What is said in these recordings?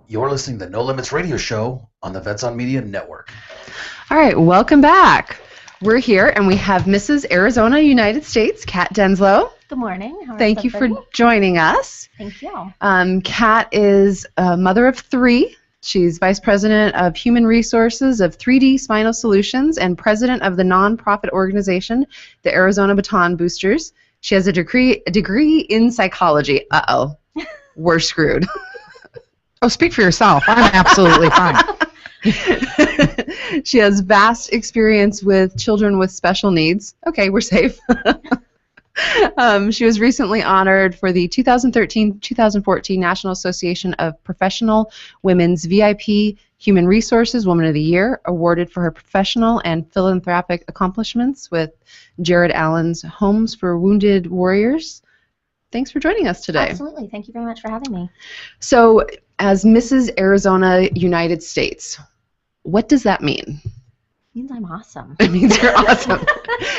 You're listening to the No Limits Radio Show on the Vets on Media Network. All right, welcome back. We're here and we have Mrs. Arizona, United States, Kat Denslow. Good morning. Thank you for joining us. Thank you. Kat is a mother of 3. She's Vice President of Human Resources of 3D Spinal Solutions and President of the nonprofit organization, the Arizona Baton Boosters. She has a degree in psychology. Uh-oh, we're screwed. Oh, speak for yourself. I'm absolutely fine. She has vast experience with children with special needs. Okay, we're safe. She was recently honored for the 2013-2014 National Association of Professional Women's VIP Human Resources Woman of the Year, awarded for her professional and philanthropic accomplishments with Jared Allen's Homes for Wounded Warriors. Thanks for joining us today. Absolutely. Thank you very much for having me. So, as Mrs. Arizona, United States, what does that mean? It means I'm awesome. It means you're awesome.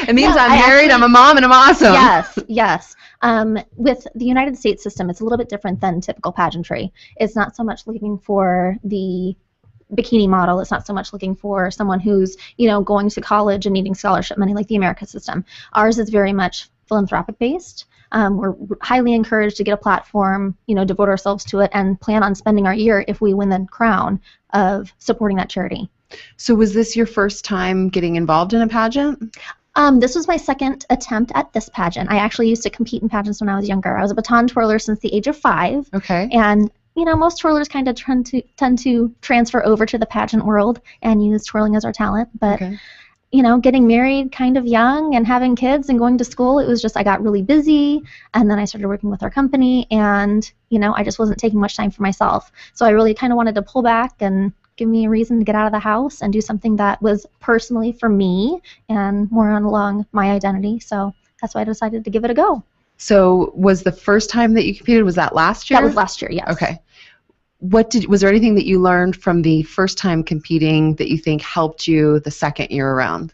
It means No, I'm married, I'm a mom, and I'm awesome. Yes. With the United States system, it's a little bit different than typical pageantry. It's not so much looking for the bikini model. It's not so much looking for someone who's, going to college and needing scholarship money like the America system. Ours is very much philanthropic based. We're highly encouraged to get a platform, devote ourselves to it, and plan on spending our year, if we win the crown, of supporting that charity. So was this your first time getting involved in a pageant? This was my second attempt at this pageant. I actually used to compete in pageants when I was younger. I was a baton twirler since the age of 5. Okay. And most twirlers kind of tend to transfer over to the pageant world and use twirling as our talent. But Okay. Getting married kind of young and having kids and going to school, it was just I got really busy, and then I started working with our company, and I just wasn't taking much time for myself. So I really kind of wanted to pull back and give me a reason to get out of the house and do something that was personally for me and more along my identity. So that's why I decided to give it a go. So was the first time that you competed, was that last year? That was last year, yes. Okay. Was there anything that you learned from the first time competing that you think helped you the second year around?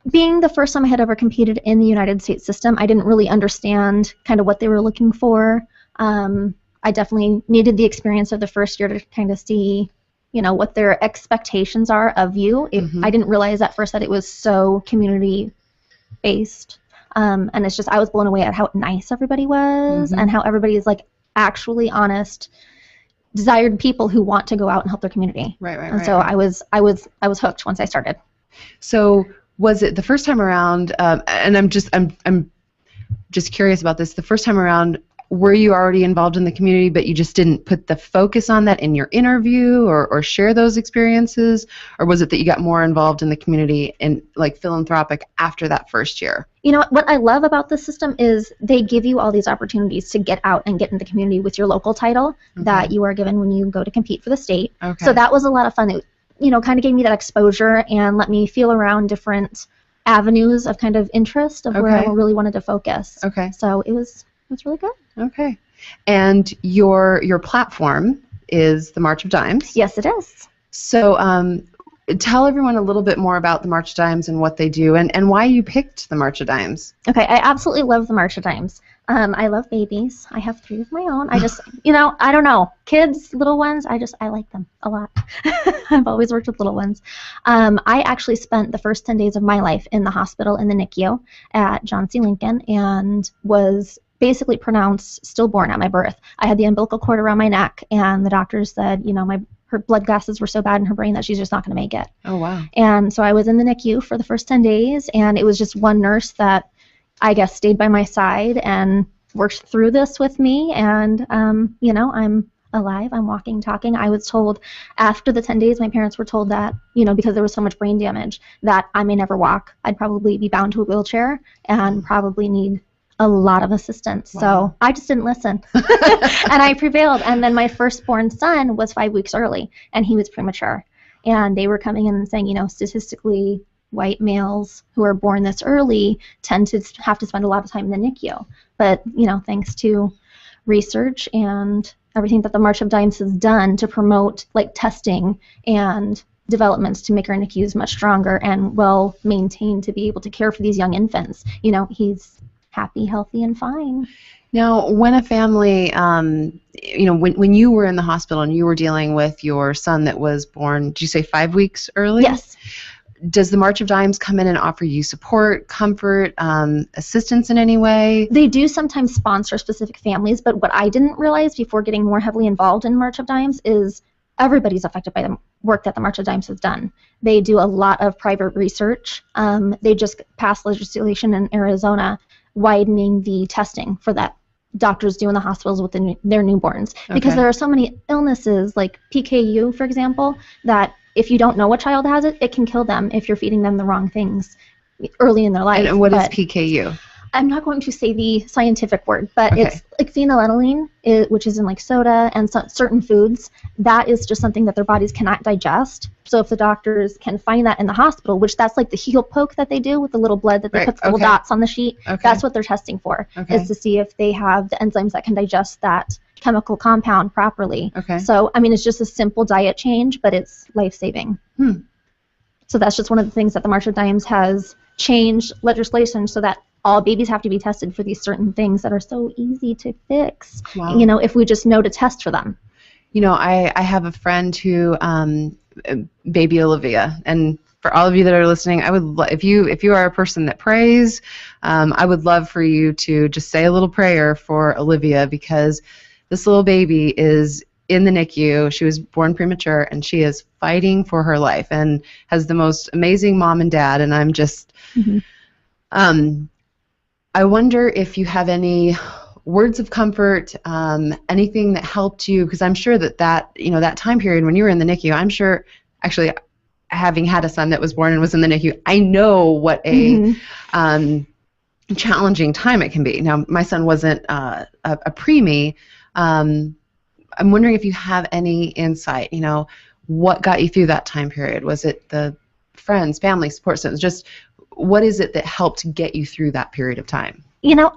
Being the first time I had ever competed in the United States system, I didn't really understand kind of what they were looking for. I definitely needed the experience of the first year to kind of see, what their expectations are of you. I didn't realize at first that it was so community-based. And it's just, I was blown away at how nice everybody was and how everybody is like actually honest, desired people who want to go out and help their community. Right. So I was hooked once I started. So was it the first time around? And I'm just curious about this. The first time around, were you already involved in the community, but you just didn't put the focus on that in your interview or share those experiences, or was it that you got more involved in the community and like philanthropic after that first year? What I love about this system is they give you all these opportunities to get out and get in the community with your local title that you are given when you go to compete for the state. Okay. So that was a lot of fun. It, kind of gave me that exposure and let me feel around different avenues of kind of interest of where I really wanted to focus. Okay. So it was really good. Okay. And your platform is the March of Dimes. Yes, it is. So tell everyone a little bit more about the March of Dimes and what they do and why you picked the March of Dimes. Okay, I absolutely love the March of Dimes. I love babies. I have 3 of my own. I just, I don't know. Kids, little ones, I like them a lot. I've always worked with little ones. I actually spent the first 10 days of my life in the hospital in the NICU at John C. Lincoln and was basically pronounced stillborn at my birth. I had the umbilical cord around my neck, and the doctors said, her blood gases were so bad in her brain that she's just not going to make it. Oh, wow. And so I was in the NICU for the first 10 days, and it was just one nurse that I guess stayed by my side and worked through this with me. And, I'm alive. I'm walking, talking. I was told after the 10 days, my parents were told that, because there was so much brain damage, that I may never walk. I'd probably be bound to a wheelchair and probably need a lot of assistance. Wow. So I just didn't listen. And I prevailed. And then my firstborn son was 5 weeks early, and he was premature. And they were coming in and saying, statistically, white males who are born this early tend to have to spend a lot of time in the NICU. But, thanks to research and everything that the March of Dimes has done to promote testing and developments to make our NICUs much stronger and well maintained to be able to care for these young infants. He's happy, healthy, and fine. Now, when a family, when you were in the hospital and you were dealing with your son that was born, did you say 5 weeks early? Yes. Does the March of Dimes come in and offer you support, comfort, assistance in any way? They do sometimes sponsor specific families, but what I didn't realize before getting more heavily involved in March of Dimes is everybody's affected by the work that the March of Dimes has done. They do a lot of private research. They just passed legislation in Arizona widening the testing for that doctors do in the hospitals with their newborns. Because there are so many illnesses like PKU, for example, that if you don't know what child has it, it can kill them if you're feeding them the wrong things early in their life. And what is PKU? I'm not going to say the scientific word, but Okay. it's like phenylethylamine, which is in like soda and certain foods. That is just something that their bodies cannot digest. So if the doctors can find that in the hospital, which that's like the heel poke that they do with the little blood that they put the little dots on the sheet, that's what they're testing for, is to see if they have the enzymes that can digest that chemical compound properly. So, I mean, it's just a simple diet change, but it's life-saving. So that's just one of the things that the March of Dimes has changed legislation so that all babies have to be tested for these certain things that are so easy to fix, if we just know to test for them. I have a friend who, baby Olivia, and for all of you that are listening, I would if you are a person that prays, I would love for you to just say a little prayer for Olivia, because this little baby is in the NICU. She was born premature, and she is fighting for her life and has the most amazing mom and dad, and I'm just... I wonder if you have any words of comfort, anything that helped you, because I'm sure that that time period when you were in the NICU, I'm sure, actually, having had a son that was born and was in the NICU, I know what a challenging time it can be. Now, my son wasn't a preemie. I'm wondering if you have any insight, what got you through that time period? Was it the friends, family, support system? Just what is it that helped get you through that period of time?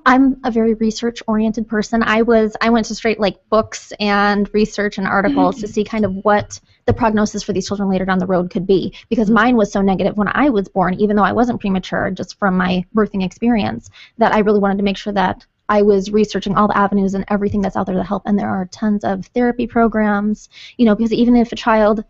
I'm a very research-oriented person. I went to straight books and research and articles to see kind of what the prognosis for these children later down the road could be, because mine was so negative when I was born, even though I wasn't premature, just from my birthing experience, that I really wanted to make sure that I was researching all the avenues and everything that's out there to help. And there are tons of therapy programs, because even if a child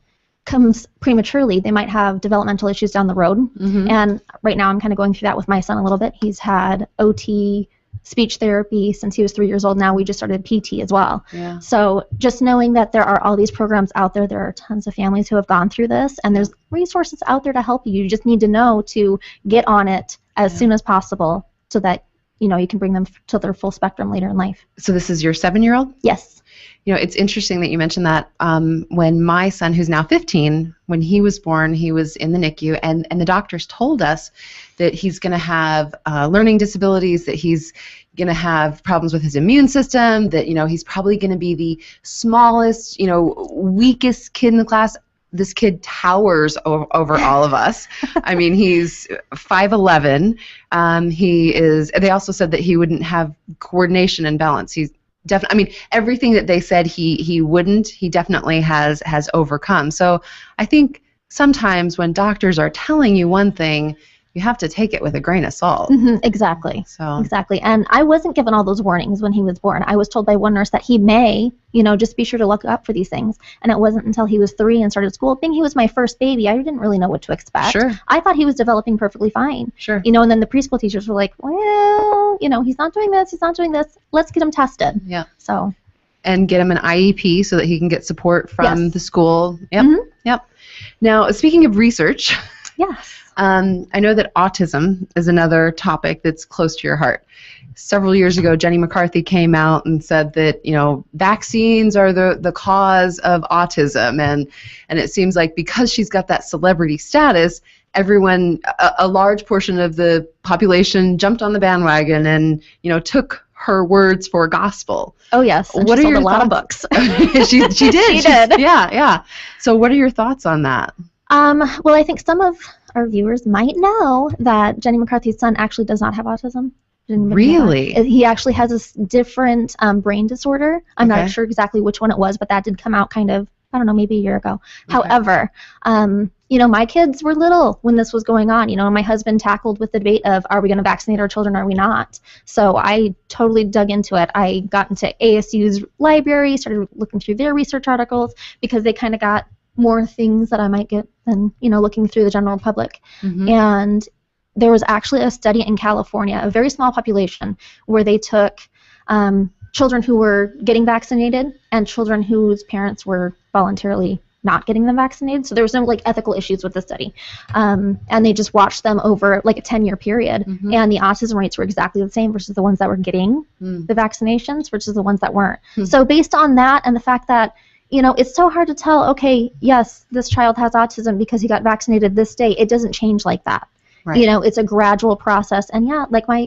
comes prematurely, they might have developmental issues down the road. And right now I'm kind of going through that with my son a little bit. He's had OT, speech therapy since he was 3 years old. Now we just started PT as well. So just knowing that there are all these programs out there, there are tons of families who have gone through this, and there's resources out there to help you. You just need to know to get on it as soon as possible so that you can bring them to their full spectrum later in life. So this is your 7-year-old? Yes. It's interesting that you mentioned that. When my son, who's now 15, when he was born, he was in the NICU, and the doctors told us that he's going to have learning disabilities, that he's going to have problems with his immune system, that, he's probably going to be the smallest, weakest kid in the class. This kid towers over all of us. I mean, he's 5'11". They also said that he wouldn't have coordination and balance. He's definitely, I mean, everything that they said he wouldn't, he definitely has overcome. So I think sometimes when doctors are telling you one thing, you have to take it with a grain of salt. Exactly. So. Exactly. And I wasn't given all those warnings when he was born. I was told by one nurse that he may, just be sure to look up for these things. And it wasn't until he was 3 and started school. Being he was my first baby, I didn't really know what to expect. Sure. I thought he was developing perfectly fine. Sure. And then the preschool teachers were like, well, he's not doing this, he's not doing this. Let's get him tested. Yeah. So. And get him an IEP so that he can get support from the school. Yep. Yep. Now, speaking of research. Yes. I know that autism is another topic that's close to your heart. Several years ago, Jenny McCarthy came out and said that, vaccines are the cause of autism. And it seems like because she's got that celebrity status, everyone, a large portion of the population jumped on the bandwagon and, took her words for gospel. Oh, yes. And what she are sold your a lot of thoughts? books. She did. She did. Yeah. So what are your thoughts on that? Well, I think some of our viewers might know that Jenny McCarthy's son actually does not have autism. Really? He actually has this different brain disorder. I'm not sure exactly which one it was, but that did come out kind of, I don't know, maybe a year ago. Okay. However, my kids were little when this was going on, and my husband tackled with the debate of, are we going to vaccinate our children, are we not? So I totally dug into it. I got into ASU's library, started looking through their research articles, because they kind of got more things that I might get than, looking through the general public. Mm-hmm. And there was actually a study in California, a very small population, where they took children who were getting vaccinated and children whose parents were voluntarily not getting them vaccinated. So there was no ethical issues with the study. And they just watched them over a 10-year period. Mm-hmm. And the autism rates were exactly the same versus the ones that were getting the vaccinations versus the ones that weren't. So based on that and the fact that, it's so hard to tell, okay, yes, this child has autism because he got vaccinated this day. It doesn't change like that. Right. It's a gradual process. And yeah,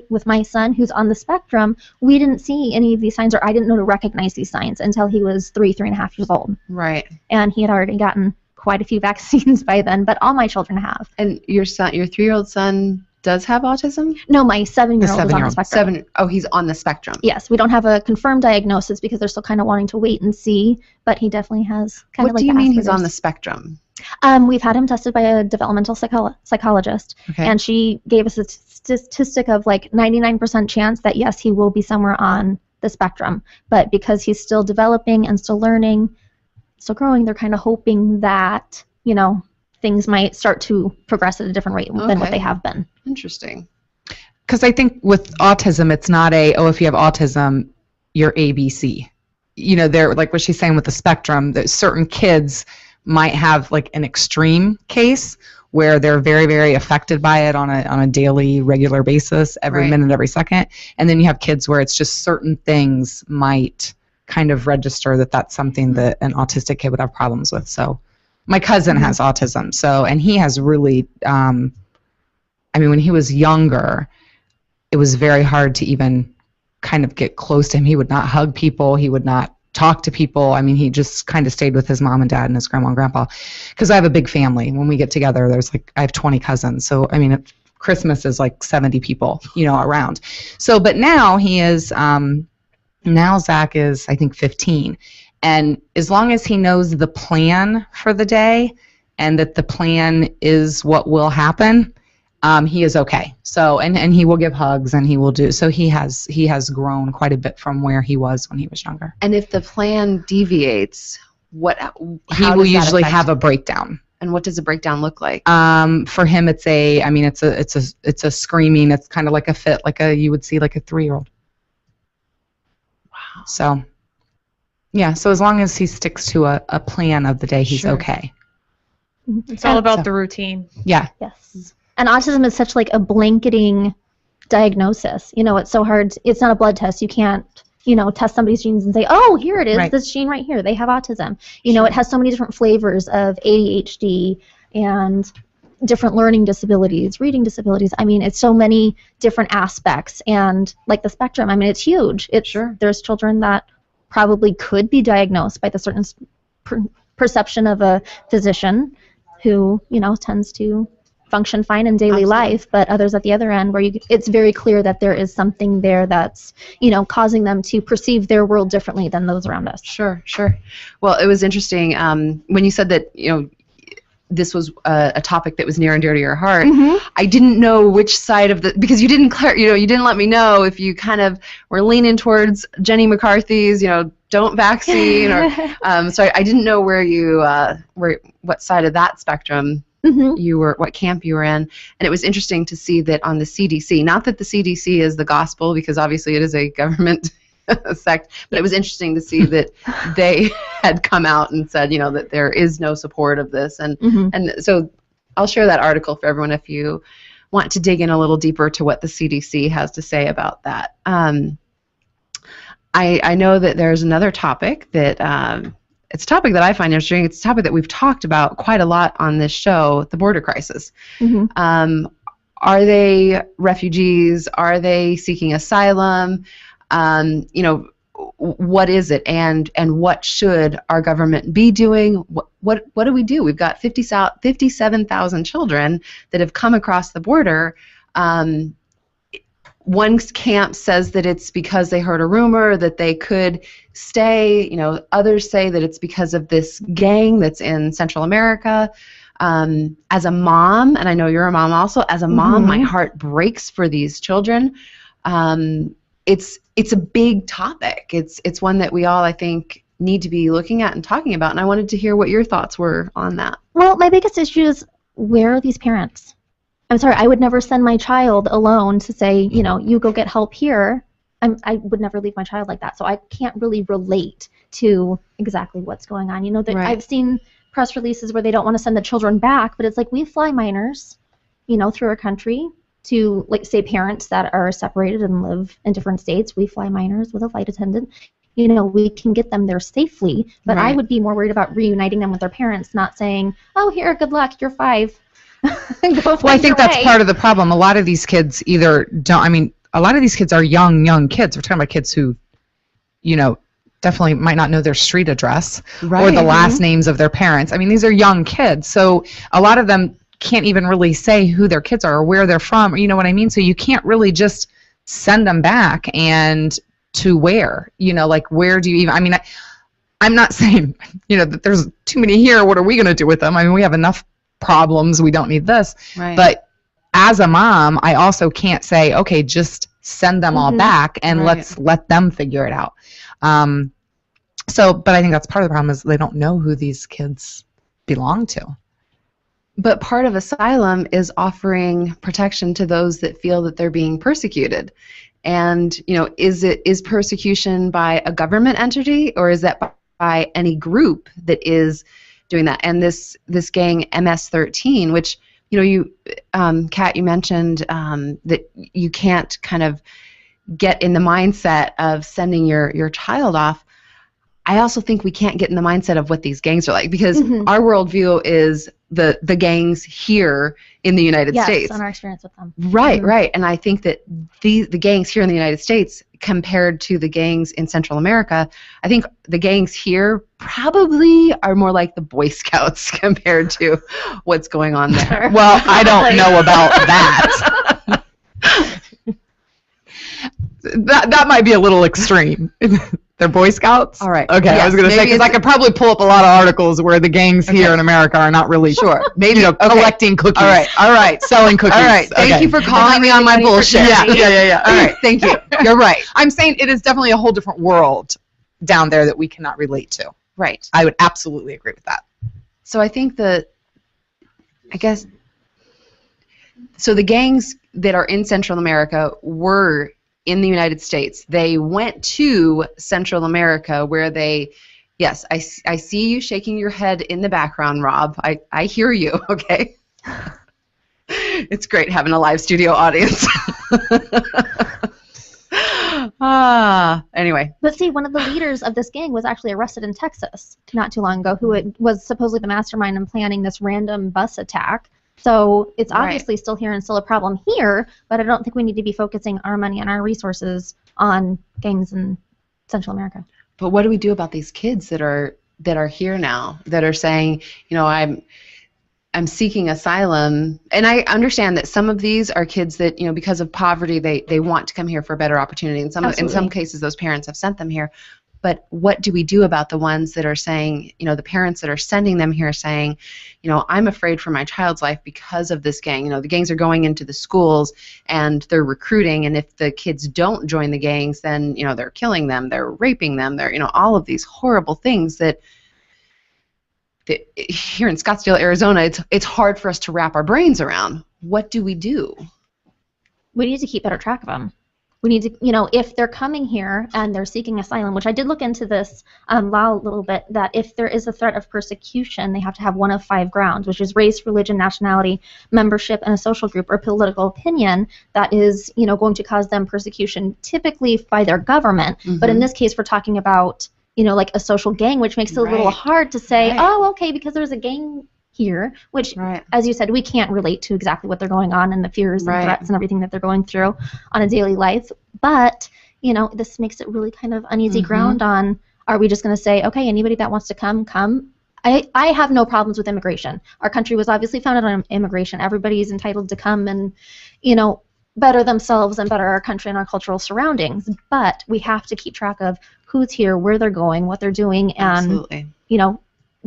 with my son who's on the spectrum, we didn't see any of these signs, or I didn't know to recognize these signs until he was 3.5 years old. Right. And he had already gotten quite a few vaccines by then, but all my children have. And your 3-year-old son does have autism? No, my 7-year-old is on the spectrum. He's on the spectrum. Yes, we don't have a confirmed diagnosis because they're still kind of wanting to wait and see, but he definitely has kind of What do you mean he's Asperger's. on the spectrum? We've had him tested by a developmental psychologist, Okay. and she gave us a statistic of 99% chance that yes, he will be somewhere on the spectrum. But because he's still developing and still learning, still growing, they're kind of hoping that, things might start to progress at a different rate than what they have been. Interesting. Because I think with autism, it's not if you have autism, you're ABC. They're like what she's saying with the spectrum, that certain kids might have an extreme case where they're very, very affected by it on a daily, regular basis, every minute, every second. And then you have kids where it's just certain things might kind of register that that's something that an autistic kid would have problems with. So my cousin has autism, and he has really, when he was younger, it was very hard to even kind of get close to him. He would not hug people. He would not talk to people. He just kind of stayed with his mom and dad and his grandma and grandpa. Because I have a big family. When we get together, there's I have 20 cousins. So, Christmas is 70 people, around. So, but now he is, now Zach is, I think, 15. And as long as he knows the plan for the day and that the plan is what will happen, he is okay. So, and he will give hugs and he will do. So he has grown quite a bit from where he was when he was younger. And if the plan deviates, he will usually have a breakdown. And what does a breakdown look like? For him, it's a screaming. It's kind of like a fit, you would see a 3-year-old. Wow. So, yeah. So as long as he sticks to a plan of the day, he's okay. It's all about the routine. Yeah. Yes. And autism is such a blanketing diagnosis. It's so hard. It's not a blood test. You can't, test somebody's genes and say, oh, here it is, this gene right here. They have autism. It has so many different flavors of ADHD and different learning disabilities, reading disabilities. It's so many different aspects. And the spectrum, it's huge. There's children that probably could be diagnosed by the certain perception of a physician who, tends to function fine in daily life, but others at the other end where it's very clear that there is something there that's, causing them to perceive their world differently than those around us. Sure. Well, it was interesting when you said that, this was a topic that was near and dear to your heart. Mm-hmm. I didn't know which side of because you didn't you didn't let me know if you kind of were leaning towards Jenny McCarthy's, don't vaccine, or so I didn't know what side of that spectrum you were, what camp you were in. And it was interesting to see that on the CDC, not that the CDC is the gospel, because obviously it is a government sect, but it was interesting to see that they had come out and said, that there is no support of this. And so I'll share that article for everyone if you want to dig in a little deeper to what the CDC has to say about that. I know that there's another topic that it's a topic that I find interesting. It's a topic that we've talked about quite a lot on this show, the border crisis. Are they refugees? Are they seeking asylum? What is it, and what should our government be doing? What do we do? We've got 57,000 children that have come across the border. One camp says that it's because they heard a rumor that they could stay. Others say that it's because of this gang that's in Central America. As a mom, and I know you're a mom also, as a mom, Mhm. my heart breaks for these children. It's a big topic. It's one that we all, I think, need to be looking at and talking about. And I wanted to hear what your thoughts were on that. Well, my biggest issue is, where are these parents? I'm sorry, I would never send my child alone to say, you go get help here. I would never leave my child like that. So I can't really relate to exactly what's going on. Right. I've seen press releases where they don't want to send the children back, but it's like, we fly minors, through our country to, like, say, parents that are separated and live in different states. We fly minors with a flight attendant. We can get them there safely, but I Right. would be more worried about reuniting them with their parents, not saying, oh, here, good luck, you're 5. Go Well, I find think your that's way. part of the problem. A lot of these kids either don't, I mean, a lot of these kids are young kids. We're talking about kids who, definitely might not know their street address or Right. the last names of their parents. I mean, these are young kids. So a lot of them can't even really say who their kids are or where they're from. You know what I mean? So you can't really just send them back, and to where? Like, where do you even, I mean, I'm not saying, that there's too many here. What are we going to do with them? I mean, we have enough problems. We don't need this. Right. But as a mom, I also can't say, okay, just send them all Mhm. back and Right. let's let them figure it out. But I think that's part of the problem, is they don't know who these kids belong to. But part of asylum is offering protection to those that feel that they're being persecuted. And, is persecution by a government entity, or is that by any group that is doing that? And this gang MS-13, which, Kat, you mentioned that you can't kind of get in the mindset of sending your child off. I also think we can't get in the mindset of what these gangs are like, because Mhm. our worldview is the gangs here in the United Yes, States. on our experience with them. Right, Mhm. right. And I think that the gangs here in the United States, compared to the gangs in Central America, I think the gangs here probably are more like the Boy Scouts compared to what's going on there. Well, I don't know about that. That might be a little extreme. They're Boy Scouts? All right. Okay, I Yes, was going to say, maybe because I it's- could probably pull up a lot of articles where the gangs here in America are not really Sure. Maybe okay. collecting cookies. All right. Selling cookies. All right. Thank Okay. you for calling me on my bullshit. Yeah. All right. Thank you. You're right. I'm saying it is definitely a whole different world down there that we cannot relate to. Right. I would absolutely agree with that. So I think that, so the gangs that are in Central America were in the United States. They went to Central America where they, yes, I see you shaking your head in the background, Rob. I hear you, okay? It's great having a live studio audience. Anyway. But see, one of the leaders of this gang was actually arrested in Texas not too long ago, was supposedly the mastermind in planning this random bus attack. So it's obviously still here and still a problem here, but I don't think we need to be focusing our money and our resources on gangs in Central America. But what do we do about these kids that are here now, that are saying, I'm seeking asylum? And I understand that some of these are kids that, because of poverty, they want to come here for a better opportunity. And in some cases, those parents have sent them here. But what do we do about the ones that are saying, the parents that are sending them here saying, I'm afraid for my child's life because of this gang. The gangs are going into the schools and they're recruiting. And if the kids don't join the gangs, then, they're killing them, they're raping them, they're, all of these horrible things that here in Scottsdale, Arizona, it's hard for us to wrap our brains around. What do we do? We need to keep better track of them. We need to, if they're coming here and they're seeking asylum, which I did look into this law a little bit, that if there is a threat of persecution, they have to have one of 5 grounds, which is race, religion, nationality, membership in a social group, or political opinion that is, going to cause them persecution, typically by their government. Mm-hmm. But in this case, we're talking about, like a social gang, which makes it a little hard to say, oh, okay, because there's a gang here, which, as you said, we can't relate to exactly what they're going on and the fears and threats and everything that they're going through on a daily life. But, this makes it really kind of uneasy ground on, are we just going to say, okay, anybody that wants to come? I have no problems with immigration. Our country was obviously founded on immigration. Everybody's entitled to come and, better themselves and better our country and our cultural surroundings. But we have to keep track of who's here, where they're going, what they're doing, and,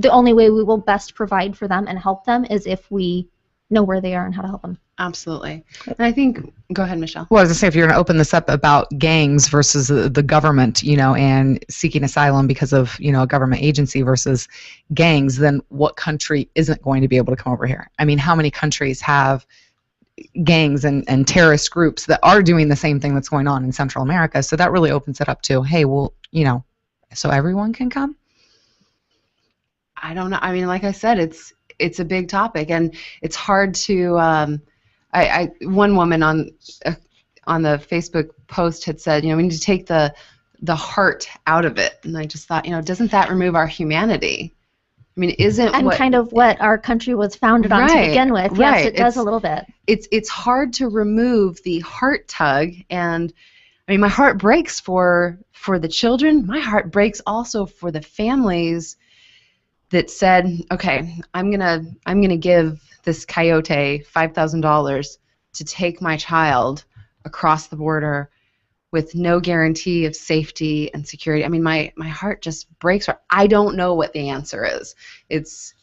the only way we will best provide for them and help them is if we know where they are and how to help them. Absolutely. And I think, go ahead, Michelle. Well, I was going to say, if you're going to open this up about gangs versus the government, and seeking asylum because of, a government agency versus gangs, then what country isn't going to be able to come over here? I mean, how many countries have gangs and terrorist groups that are doing the same thing that's going on in Central America? So that really opens it up to, hey, well, so everyone can come? I don't know. I mean, like I said, it's a big topic, and it's hard to. One woman on the Facebook post had said, we need to take the heart out of it, and I just thought, doesn't that remove our humanity? I mean, kind of what our country was founded on to begin with? Right. Yes, it does a little bit. It's hard to remove the heart tug, and I mean, my heart breaks for the children. My heart breaks also for the families that said, okay, I'm gonna give this coyote $5,000 to take my child across the border with no guarantee of safety and security. I mean, my heart just breaks. I don't know what the answer is. It's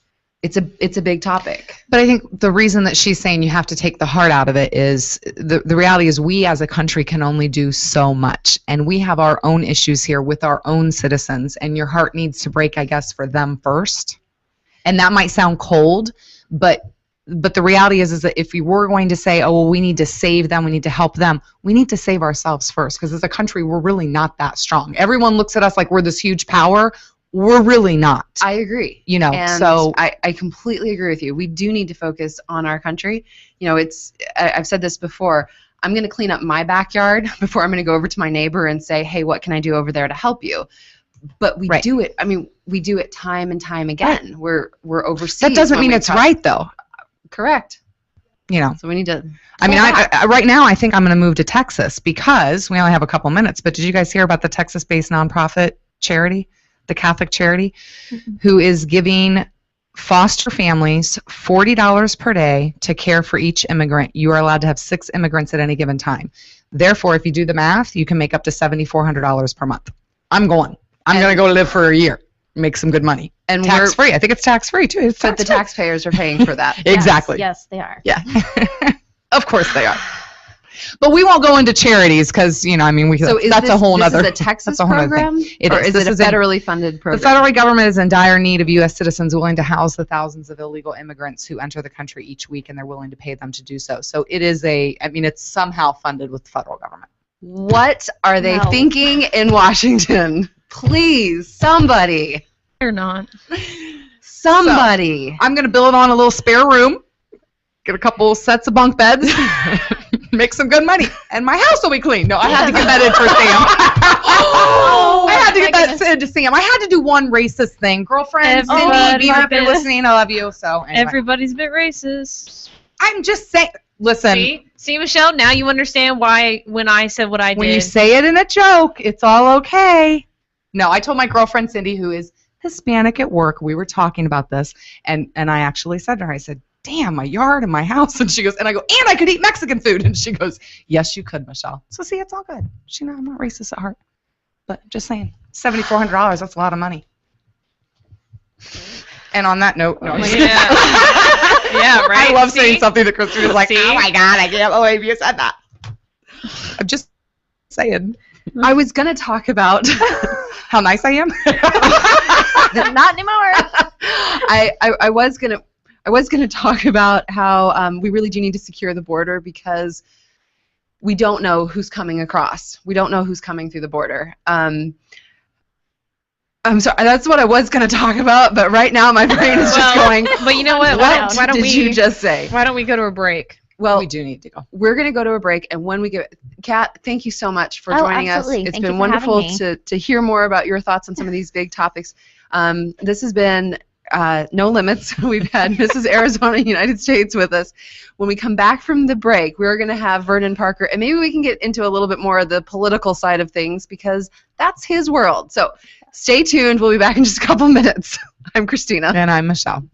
a big topic. But I think the reason that she's saying you have to take the heart out of it is the reality is we as a country can only do so much, and we have our own issues here with our own citizens, and your heart needs to break, I guess, for them first. And that might sound cold, but the reality is that if we were going to say, oh, well, we need to save them, we need to help them, we need to save ourselves first, because as a country, we're really not that strong. Everyone looks at us like we're this huge power. We're really not. I agree. And so I completely agree with you. We do need to focus on our country. I've said this before. I'm going to clean up my backyard before I'm going to go over to my neighbor and say, hey, what can I do over there to help you? But we do it. I mean, we do it time and time again. We're overseas. That doesn't mean it's right, though. Correct. So we need to. I mean, I right now I think I'm going to move to Texas because we only have a couple minutes. But did you guys hear about the Texas-based nonprofit charity, the Catholic charity, who is giving foster families $40 per day to care for each immigrant? You are allowed to have 6 immigrants at any given time. Therefore, if you do the math, you can make up to $7,400 per month. I'm going to go live for a year, make some good money. And tax-free. I think it's tax-free, too. But the taxpayers are paying for that. Exactly. Yes, they are. Yeah. Of course they are. But we won't go into charities because, that's a whole other. Is this a Texas program? Or is it a federally funded program? The federal government is in dire need of U.S. citizens willing to house the thousands of illegal immigrants who enter the country each week, and they're willing to pay them to do so. So it is it's somehow funded with the federal government. What are they thinking in Washington? Please, somebody. Or not. Somebody. So, I'm going to build on a little spare room, get a couple sets of bunk beds, make some good money, and my house will be clean. No, I had to get that in for Sam. I had to get that in to Sam. I had to do one racist thing. Girlfriend, Cindy, if you're listening, I love you. So anyway. Everybody's a bit racist. I'm just saying, listen. See, Michelle, now you understand why when I said what I did. When you say it in a joke, it's all okay. No, I told my girlfriend, Cindy, who is Hispanic at work, we were talking about this, and I actually said to her, I said, damn, my yard and my house, and she goes, and I go, and I could eat Mexican food, and she goes, yes, you could, Michelle. So see, it's all good. I'm not racist at heart, but just saying, $7,400, that's a lot of money. And on that note, no. Yeah, right. I love saying something that Christina's like, oh my God, I can't believe you said that. I'm just saying. I was going to talk about how nice I am. Not anymore. I was gonna talk about how we really do need to secure the border because we don't know who's coming across. We don't know who's coming through the border. I'm sorry, that's what I was going to talk about, but right now my brain is just going. But you know what? Why don't you just say? Why don't we go to a break? Well, we do need to go. We're going to go to a break, and when we get, Kat, thank you so much for joining absolutely. us. It's Thank been you for wonderful having to hear more about your thoughts on some of these big topics. This has been No Limits. We've had Mrs. Arizona United States with us. When we come back from the break, we're going to have Vernon Parker, and maybe we can get into a little bit more of the political side of things because that's his world. So stay tuned. We'll be back in just a couple minutes. I'm Christina. And I'm Michelle.